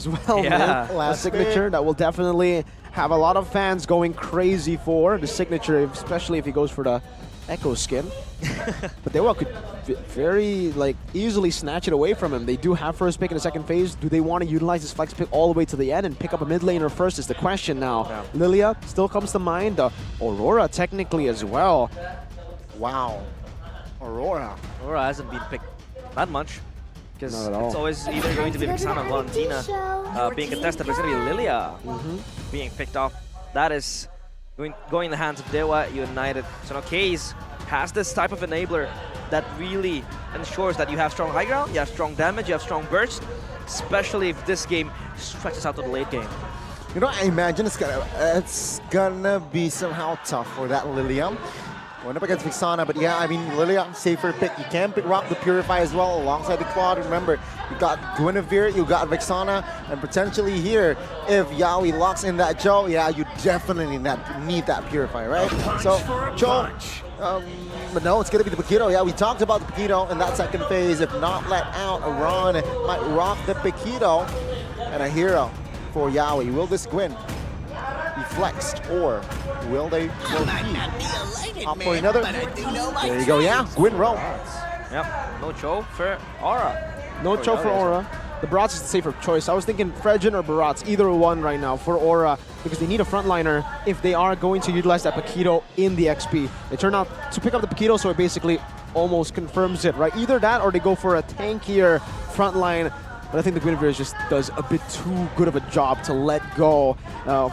as well. Yeah. Man. A signature that will definitely have a lot of fans going crazy for the signature, especially if he goes for the Echo skin. But Dewa could very easily snatch it away from him. They do have first pick in the second phase. Do they want to utilize this flex pick all the way to the end and pick up a mid laner first is the question now. Yeah. Lilia still comes to mind. Aurora technically as well. Wow. Aurora. Aurora hasn't been picked that much. Because Not at all. it's always either going to be Vixana or Valentina being contested, but it's going to be Lilia being picked off. That is going in the hands of Dewa United. So now Case has this type of enabler that really ensures that you have strong high ground, you have strong damage, you have strong burst, especially if this game stretches out to the late game. You know, I imagine it's gonna be somehow tough for that Lilia. Going up against Vixana, but yeah, I mean, Lilia, safer pick. You can pick Rock the Purify as well alongside the Claude. Remember, you got Guinevere, you got Vixana, and potentially here, if Yaoi locks in that Joe, yeah, you definitely need that Purify, right? So, Joe, but no, it's going to be the Paquito. Yeah, we talked about the Paquito in that second phase. If not let out, Iran might rock the Paquito. And a hero for Yaoi. Will this Gwyn be flexed, or will he opt for another? There you go, yeah, Gwyn roam. Yep, no Cho for Aura. No Cho for Aura. The Barats is the safer choice. I was thinking Fregen or Barats, either one right now for Aura, because they need a frontliner if they are going to utilize that Paquito in the XP. They turn out to pick up the Paquito, so it basically almost confirms it, right? Either that or they go for a tankier frontline. But I think the Guinevere just does a bit too good of a job to let go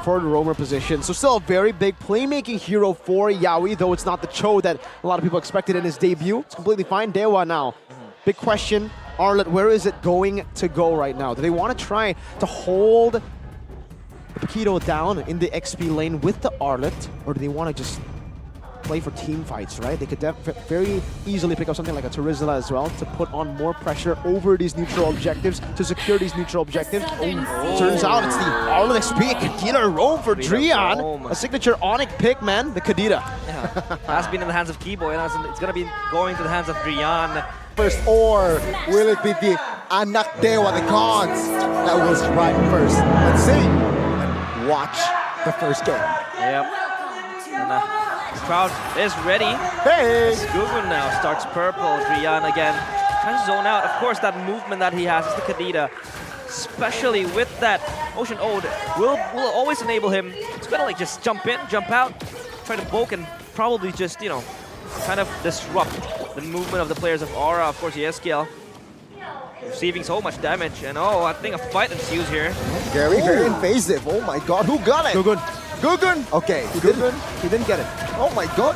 for the roamer position. So still a very big playmaking hero for Yaoi, though it's not the Cho that a lot of people expected in his debut. It's completely fine. Dewa now. Big question, Arlet, where is it going to go right now? Do they want to try to hold the Paquito down in the XP lane with the Arlet, or do they want to just play for team fights, right? They could very easily pick up something like a Terizla as well to put on more pressure over these neutral objectives, to secure these neutral objectives. Turns out it's the Arlet XP, Kadita roam for Drian. A signature Onic pick, man, the Kadita. Yeah. Has been in the hands of Keyboy, and it's going to be going to the hands of Drian. First, or will it be the Anak Dewa, the gods, that will strike first? Let's see. And watch the first game. Yep. And, the crowd is ready. Hey! Gugun now starts purple. Drian again trying to zone out. Of course, that movement that he has is the Kadita, especially with that Ocean Ode, will always enable him to kind of just jump in, jump out, try to poke, and probably just, you know, kind of disrupt the movement of the players of Aura. Of course, Yeskiel receiving so much damage, and I think a fight ensues here. Very invasive. Oh my god, who got it? Gugun. Gugun? Okay, He didn't get it. Oh my god.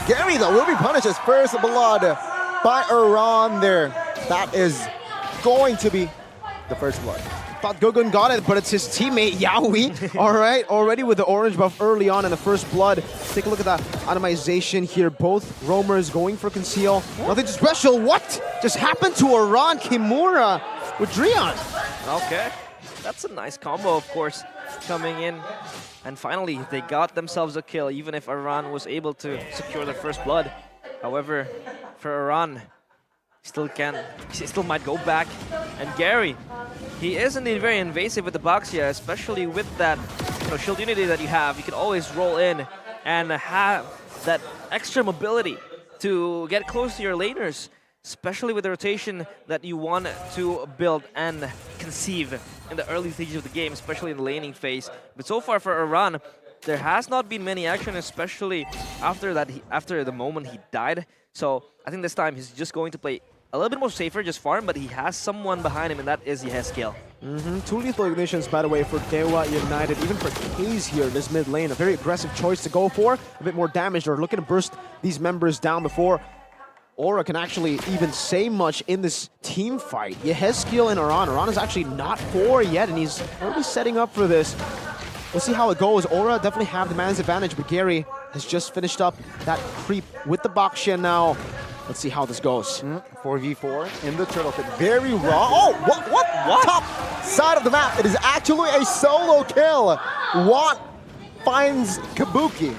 Gary, though, will be punished as first blood by Iran there. That is going to be the first blood. Thought Gugun got it, but it's his teammate, Yaoi. All right, already with the orange buff early on in the first blood. Take a look at that itemization here. Both roamers going for conceal. Nothing too special. What just happened to Iran Kimura with Drian? Okay, that's a nice combo, of course, coming in. And finally, they got themselves a kill, even if Iran was able to secure their first blood. However, for Iran, he still might go back. And Gary, he is indeed very invasive with the Baxia, especially with that shield unity that you have. You can always roll in and have that extra mobility to get close to your laners, especially with the rotation that you want to build and conceive in the early stages of the game, especially in the laning phase. But so far for Iran, there has not been many action, especially after the moment he died. So I think this time he's just going to play a little bit more safer, just farm, but he has someone behind him, and that is Yeskiel. Two lethal ignitions, by the way, for Dewa United. Even for Kaze here, this mid lane, a very aggressive choice to go for. A bit more damage. They're looking to burst these members down before Aura can actually even say much in this team fight. Yeskiel and Iran. Iran is actually not 4 yet, and he's already setting up for this. We'll see how it goes. Aura definitely have the man's advantage, but Gary has just finished up that creep with the Bakshin now. Let's see how this goes. 4v4 in the turtle pit. Very raw. Oh, what? Top side of the map. It is actually a solo kill. Watt finds Kabuki.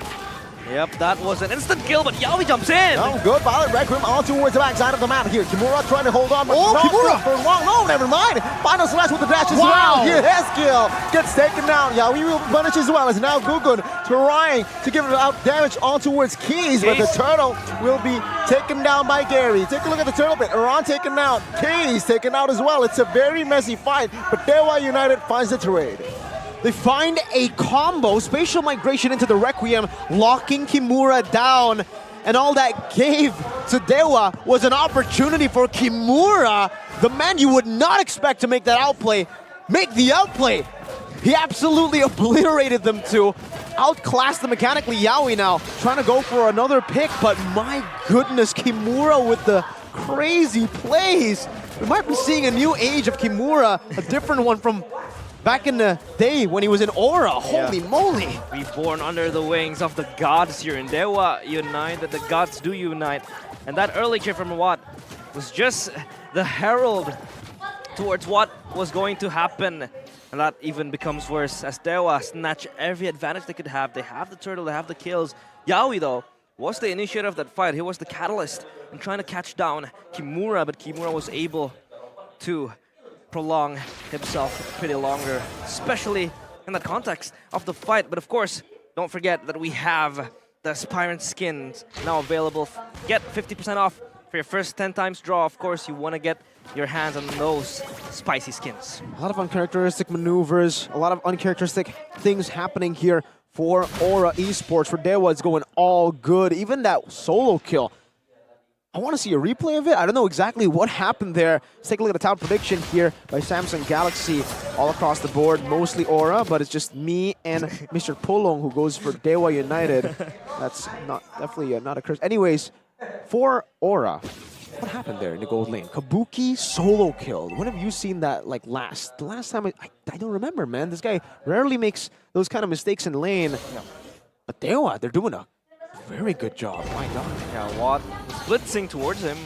Yep, that was an instant kill, but Yawi jumps in. Oh, good. Violet Requiem all towards the backside of the map here. Kimura trying to hold on, but not Kimura! for long. No, never mind. Final slash with the dash as Wow. well. Here, Hezkill gets taken down. Yawi will punish as well. As now Gugun trying to give it out damage on towards Keys, but the turtle will be taken down by Gary. Take a look at the turtle bit. Iran taken out. Keys taken out as well. It's a very messy fight, but Dewa United finds the trade. They find a combo, spatial migration into the Requiem, locking Kimura down. And all that gave to Dewa was an opportunity for Kimura, the man you would not expect to make that outplay, make the outplay. He absolutely obliterated them too. Outclassed them mechanically. Yawi now trying to go for another pick, but my goodness, Kimura with the crazy plays. We might be seeing a new age of Kimura, a different one from back in the day when he was in Aura. Holy moly. Reborn under the wings of the gods here in Dewa United. The gods do unite. And that early kill from Watt was just the herald towards what was going to happen. And that even becomes worse as Dewa snatch every advantage they could have. They have the turtle, they have the kills. Yawi, though, was the initiator of that fight. He was the catalyst in trying to catch down Kimura, but Kimura was able to prolong himself pretty longer, especially in the context of the fight. But of course, don't forget that we have the Aspirant skins now available. Get 50% off for your first 10 times draw. Of course, you want to get your hands on those spicy skins. A lot of uncharacteristic maneuvers, a lot of uncharacteristic things happening here for Aura Esports. For Dewa, it's going all good. Even that solo kill, I want to see a replay of it. I don't know exactly what happened there. Let's take a look at the top prediction here by Samsung Galaxy. All across the board, mostly Aura, but it's just me and Mr. Pulong who goes for Dewa United. That's definitely not a curse. Anyways, for Aura, what happened there in the gold lane? Kabuki solo killed. When have you seen that like last? The last time I don't remember, man. This guy rarely makes those kind of mistakes in lane. Yeah. But Dewa, they're doing a very good job. My God. Yeah, Watt blitzing towards him.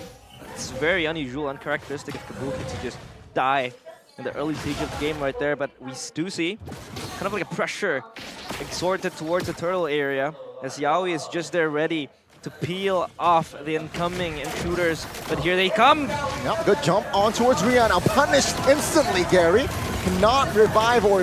It's very unusual, uncharacteristic of Kabuki to just die in the early stage of the game right there. But we do see kind of like a pressure exerted towards the turtle area as Yawi is just there ready to peel off the incoming intruders. But here they come. Yep, good jump on towards Rian. Now punished instantly, Gary. Cannot revive or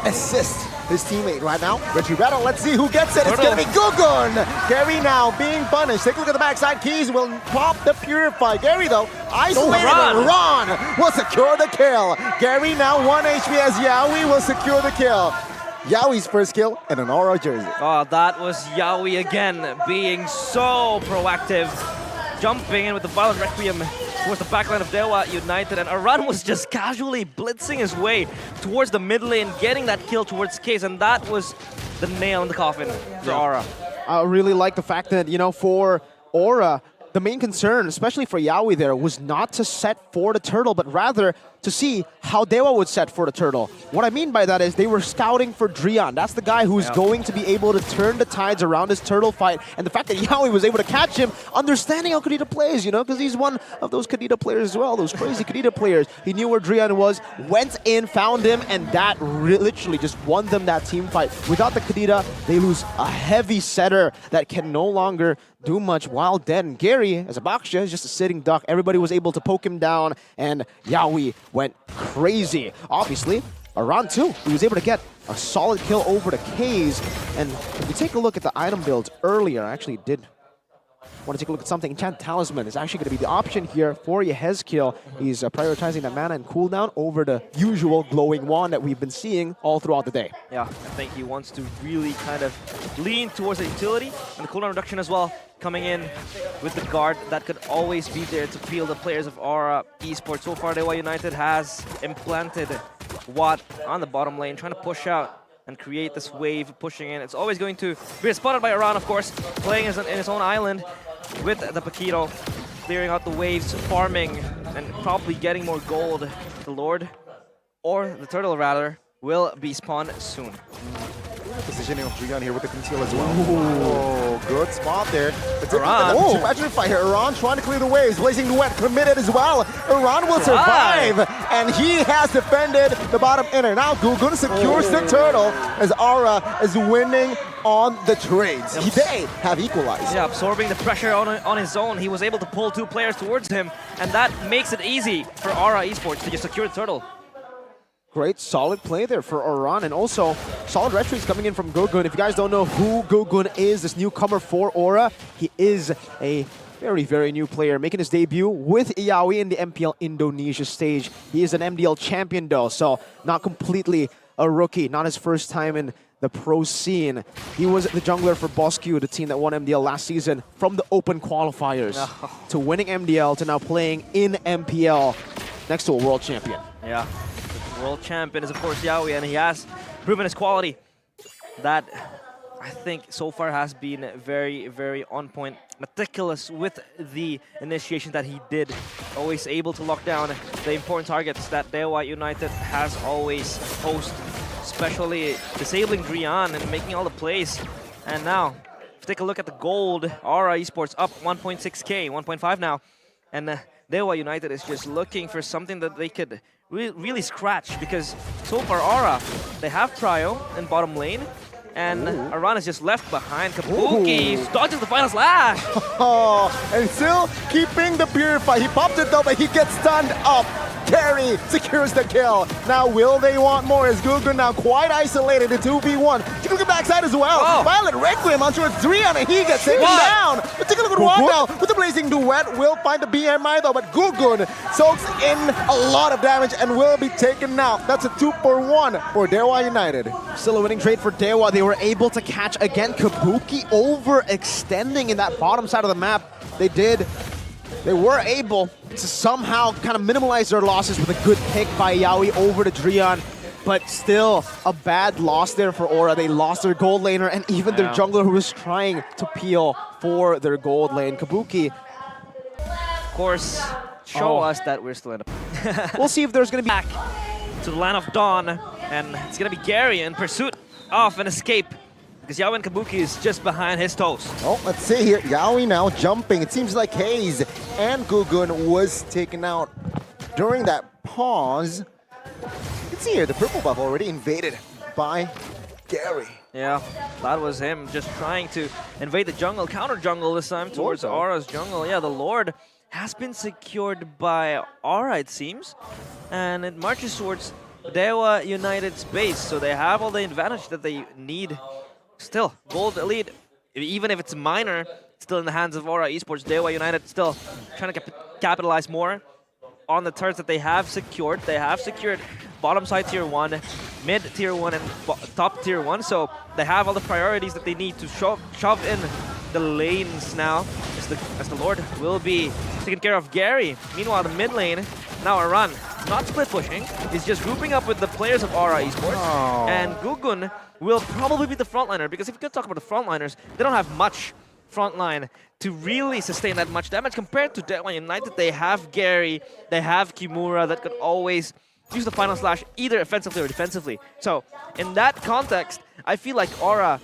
assist his teammate right now. Reggie Rattle, let's see who gets it. It's going to be Gugun. Gary now being punished. Take a look at the backside. Keys will pop the Purify. Gary, though, isolated. Ron will secure the kill. Gary now 1 HP as Yawi will secure the kill. Yawi's first kill in an Aura jersey. Oh, that was Yawi again, being so proactive. Jumping in with the Violet Requiem towards the backline of Dewa United, and Aran was just casually blitzing his way towards the mid lane, getting that kill towards Case, and that was the nail in the coffin for Aura. I really like the fact that, you know, for Aura, the main concern, especially for Yawi there, was not to set for the turtle, but rather to see how Dewa would set for the turtle. What I mean by that is they were scouting for Drian. That's the guy who's going to be able to turn the tides around his turtle fight. And the fact that Yawi was able to catch him, understanding how Kadita plays, you know, because he's one of those Kadita players as well, those crazy Kadita players. He knew where Drian was, went in, found him, and that literally just won them that team fight. Without the Kadita, they lose a heavy setter that can no longer do much while dead. And Gary, as a Baksha, is just a sitting duck. Everybody was able to poke him down, and Yawi went crazy. Obviously, around two, he was able to get a solid kill over the K's. And if we take a look at the item builds earlier, I actually did want to take a look at something. Enchanted Talisman is actually going to be the option here for Yehezkiel. He's prioritizing that mana and cooldown over the usual glowing wand that we've been seeing all throughout the day. Yeah, I think he wants to really kind of lean towards the utility and the cooldown reduction as well, coming in with the guard that could always be there to peel the players of Aura Esports. So far, Dewa United has implanted Watt on the bottom lane, trying to push out and create this wave pushing in. It's always going to be spotted by Aran, of course, playing in his own island with the Paquito, clearing out the waves, farming, and probably getting more gold. The Lord, or the Turtle rather, will be spawned soon. Positioning of Julian here with the conceal as well. Oh, good spot there. But Iran. imagine if I hear Iran trying to clear the waves. Blazing Duet committed as well. Iran will survive. And he has defended the bottom inner. Now Gugun secures the turtle as Aura is winning on the trades. They have equalized. Yeah, absorbing the pressure on his own. He was able to pull 2 players towards him, and that makes it easy for Aura Esports to just secure the turtle. Great, solid play there for Oran, and also solid red trades coming in from Gugun. If you guys don't know who Gugun is, this newcomer for Aura, he is a very, very new player, making his debut with Yawi in the MPL Indonesia stage. He is an MDL champion though, so not completely a rookie, not his first time in the pro scene. He was the jungler for Bosque, the team that won MDL last season, from the open qualifiers to winning MDL to now playing in MPL next to a world champion. Yeah. World champion is of course Yawi, and he has proven his quality. That I think so far has been very, very on point, meticulous with the initiation that he did. Always able to lock down the important targets that Dewa United has always posed, especially disabling Drian and making all the plays. And now, if you take a look at the gold, Aura Esports up 1.6k, 1.5 now, and Dewa United is just looking for something that they could really scratch, because so far Aura, they have Prio in bottom lane, and Aran is just left behind. Kabuki dodges the final slash. Oh, and still keeping the Purify. He popped it though, but he gets stunned up. Carry secures the kill. Now, will they want more? Is Gugun now quite isolated in 2v1? Take a look at backside as well. Oh. Violet Requiem onto a 3 and he gets taken down. But take a look at Juan now with the Blazing Duet. Will find the BMI though, but Gugun soaks in a lot of damage and will be taken out. That's a 2-for-1 for Dewa United. Still a winning trade for Dewa. They were able to catch again Kabuki overextending in that bottom side of the map. They were able to somehow kind of minimize their losses with a good pick by Yawi over to Drian, but still a bad loss there for Aura. They lost their gold laner and even their jungler who was trying to peel for their gold lane. Kabuki, Of course, show us that we're still in a... We'll see if there's going to be... Back to the Land of Dawn, and it's going to be Gary in pursuit of an escape, because Yawi and Kabuki is just behind his toes. Oh, let's see here. Yawi now jumping. It seems like Hayes and Gugun was taken out during that pause. You can see here the purple buff already invaded by Gary. Yeah, that was him just trying to invade the jungle, counter jungle this time towards Aura's jungle. Yeah, the Lord has been secured by Aura, it seems, and it marches towards Dewa United's base, so they have all the advantage that they need. Still, gold elite, even if it's minor, still in the hands of Aura Esports. Dewa United still trying to capitalize more on the turrets that they have secured. They have secured bottom side tier 1, mid tier 1, and top tier 1, so they have all the priorities that they need to shove in the lanes now, as the Lord will be taking care of Gary. Meanwhile, the mid lane, now a run. Not split pushing, he's just grouping up with the players of Aura Esports, and Gugun will probably be the frontliner, because if you could talk about the frontliners, they don't have much frontline to really sustain that much damage compared to Dewa United. They have Gary, they have Kimura that could always use the final slash either offensively or defensively. So in that context, I feel like Aura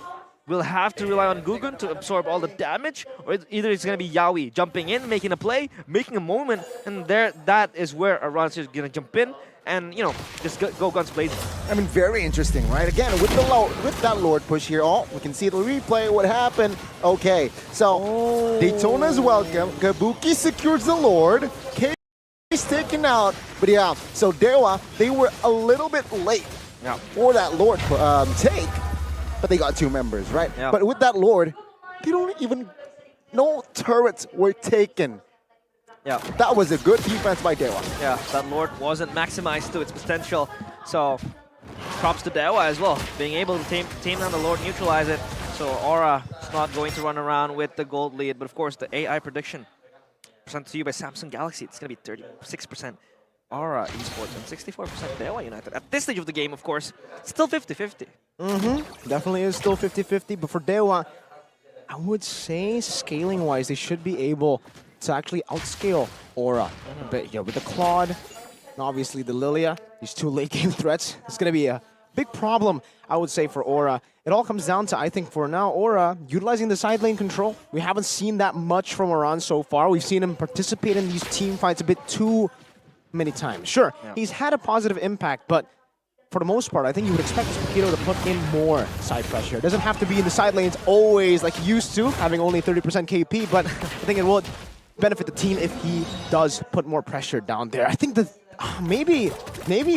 will have to rely on Gugun to absorb all the damage, or either it's going to be Yawi jumping in, making a play, making a moment, and that is where Aran's just going to jump in and, you know, just go guns blazing. I mean, very interesting, right? Again, with that Lord push here, we can see the replay, what happened. Okay, so Daytona's welcome. Kabuki secures the Lord. K is taken out. But yeah, so Dewa, they were a little bit late for that Lord take, but they got 2 members, right? Yeah. But with that Lord, they don't even, no turrets were taken. Yeah. That was a good defense by Dewa. Yeah, that Lord wasn't maximized to its potential, so props to Dewa as well, being able to tame down the Lord, neutralize it. So Aura is not going to run around with the gold lead, but of course the AI prediction presented to you by Samsung Galaxy, it's going to be 36% Aura Esports and 64% Dewa United. At this stage of the game, of course, still 50-50. Definitely is still 50-50, but for Dewa, I would say scaling-wise, they should be able to actually outscale Aura a bit here with the Claude, and obviously the Lilia, these 2 late game threats. It's going to be a big problem, I would say, for Aura. It all comes down to, I think, for now, Aura utilizing the side lane control. We haven't seen that much from Aran so far. We've seen him participate in these team fights a bit too many times. Sure, he's had a positive impact, but for the most part, I think you would expect Paquito to put in more side pressure. It doesn't have to be in the side lanes always like he used to, having only 30% KP, but I think it will benefit the team if he does put more pressure down there. I think that maybe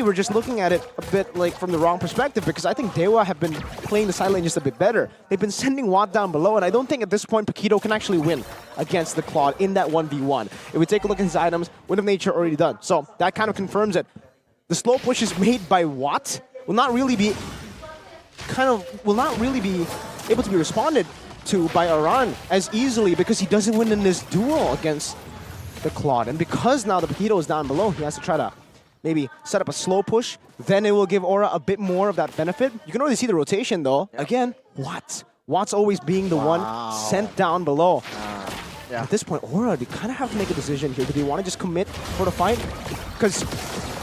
we're just looking at it a bit like from the wrong perspective, because I think Dewa have been playing the side lane just a bit better. They've been sending Watt down below, and I don't think at this point Paquito can actually win against the Claude in that 1v1. If we take a look at his items, Wind of Nature already done. So that kind of confirms it. The slow pushes made by Watt will not really be able to be responded to by Aran as easily, because he doesn't win in this duel against the Claude. And because now the Paquito is down below, he has to try to maybe set up a slow push. Then it will give Aura a bit more of that benefit. You can already see the rotation though. Yep. Again, Watt's always being the one sent down below. At this point, Aura, they kind of have to make a decision here. Do they want to just commit for the fight? Because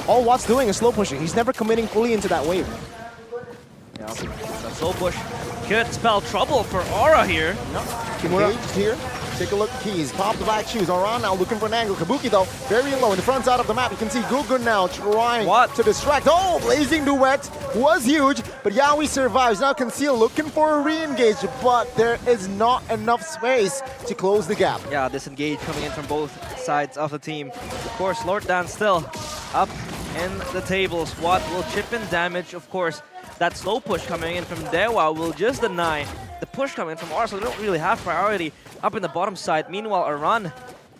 all Watt's doing is slow pushing. He's never committing fully into that wave. Yeah, that slow push could spell trouble for Aura here. Engaged here. Take a look at keys. Pop the black shoes. Aran now looking for an angle. Kabuki though, very low in the front side of the map. You can see Gugun now trying to distract. Oh, blazing duet was huge, but Yaoi survives. Now Conceal looking for a re-engage, but there is not enough space to close the gap. Yeah, disengage coming in from both sides of the team. Of course, Lord Dan still up in the tables. Watt will chip in damage, of course. That slow push coming in from Dewa will just deny the push coming in from Aura, so they don't really have priority up in the bottom side. Meanwhile, Aran,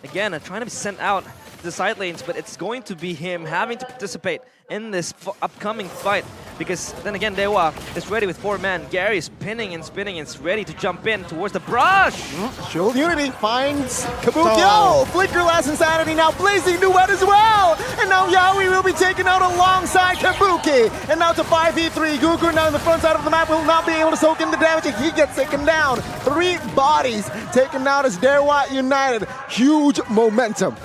again, trying to be sent out to the side lanes, but it's going to be him having to participate in this upcoming fight, because then again, Dewa is ready with 4 men. Gary is pinning and spinning and is ready to jump in towards the brush. Shield Unity finds Kabuki. Oh, Flicker Last Insanity now blazing duet as well. And now Yaoi will be taken out alongside Kabuki. And now to 5v3. Gugu now in the front side of the map will not be able to soak in the damage, and he gets taken down. 3 bodies taken out as Dewa United. Huge momentum.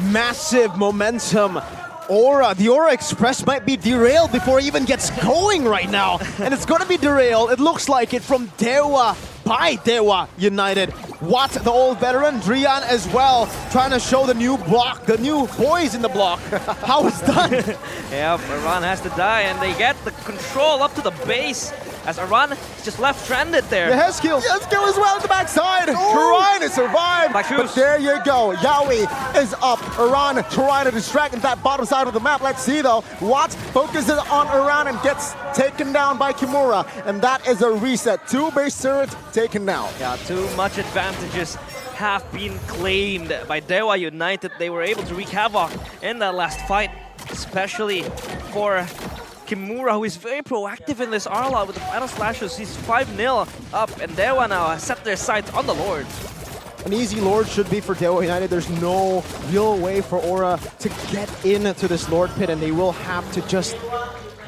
Massive momentum. The Aura Express might be derailed before it even gets going right now. And it's going to be derailed, it looks like it, from Dewa by Dewa United. Watt, the old veteran, Drian as well, trying to show the new block, the new boys in the block, how it's done. Yeah, Aran has to die, and they get the control up to the base, as Aran is just left stranded there. The Heskil as well at the backside. Trying to survive, but there you go. Yaoi is up. Aran trying to distract in that bottom side of the map. Let's see though. Watt focuses on Aran and gets taken down by Kimura, and that is a reset. 2 base turrets taken now. Yeah, too much advantages have been claimed by Dewa United. They were able to wreak havoc in that last fight, especially for Kimura, who is very proactive in this Arla with the final slashes. He's 5-0 up, and Dewa now has set their sights on the Lord. An easy Lord should be for Dewa United. There's no real way for Aura to get into this Lord pit, and they will have to just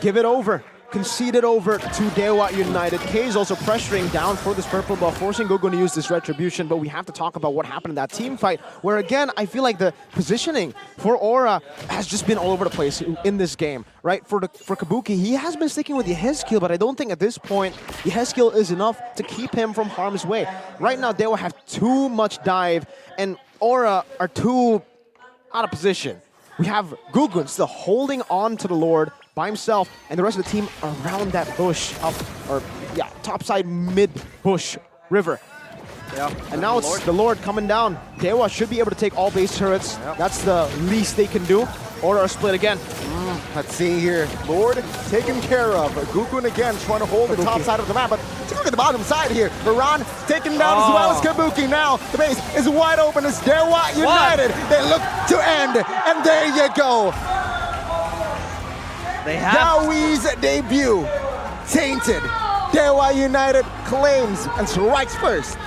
give it over. Concede it over to Dewa United. K is also pressuring down for this purple buff, forcing Gogo to use this retribution, but we have to talk about what happened in that team fight, where again, I feel like the positioning for Aura has just been all over the place in this game, right? For Kabuki, he has been sticking with Yehezkiel, but I don't think at this point Yehezkiel is enough to keep him from harm's way. Right now, Dewa have too much dive, and Aura are too out of position. We have Gugun still holding on to the Lord by himself, and the rest of the team around that bush, topside mid bush river. Yeah, and now it's the Lord coming down. Dewa should be able to take all base turrets. Yep. That's the least they can do. Aura are split again. Let's see here. Lord taken care of. Gugun again trying to hold the top side of the map, but take a look at the bottom side here. Aran taken down as well as Kabuki. Now the base is wide open as Dewa United. They look to end, and there you go. Yaoi's debut tainted. Dewa United claims and strikes first.